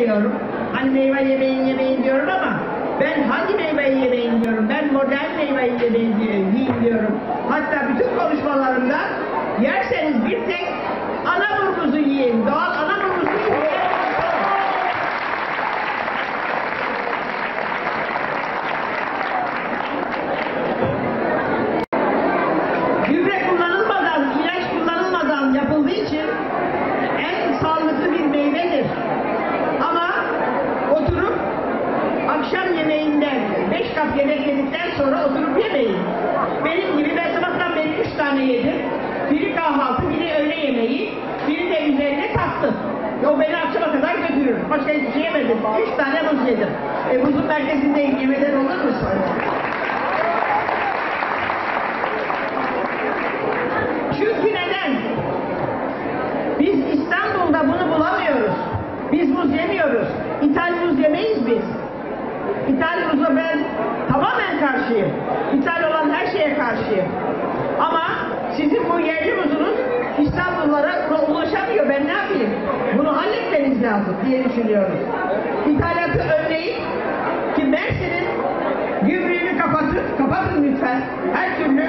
yemiyorum. Hani meyve yemeyin diyorum ama ben hangi meyveyi yemeyin diyorum. Ben modern meyveyi yiyin diyorum. Hatta bütün konuşmalarımda yerseniz bir tek anaburumuzu yiyin. Doğal anaburumuzu yiyin. Gübre kullanılmadan, ilaç kullanılmadan yapıldığı için en sağlıklı bir meyvedir. Ama oturup akşam yemeğinden 5 kap yemek yedikten sonra oturup yemeyin. Benim gibi ben sabahtan beri 3 tane yedim. Biri kahvaltı, biri öğle yemeği, biri de üzerine tatlı. O beni akşama kadar götürür. Başka hiçbir şey yemedim. 3 tane muz yedim. Buzun merkezindeyim. Yemeden olur mu sonra? Çünkü neden? Biz İstanbul'da bunu bulamıyoruz. Biz muz yemiyoruz. İthal muz yemeyiz biz. İthal muza ben tamamen karşıyım. İthal olan her şeye karşıyım. Ama sizin bu yerli muzunuz İstanbullulara ulaşamıyor. Ben ne yapayım? Bunu halletmeniz lazım diye düşünüyoruz. İthalatı önleyin ki Mersin'in gümrüğünü kapatın lütfen. Her türlü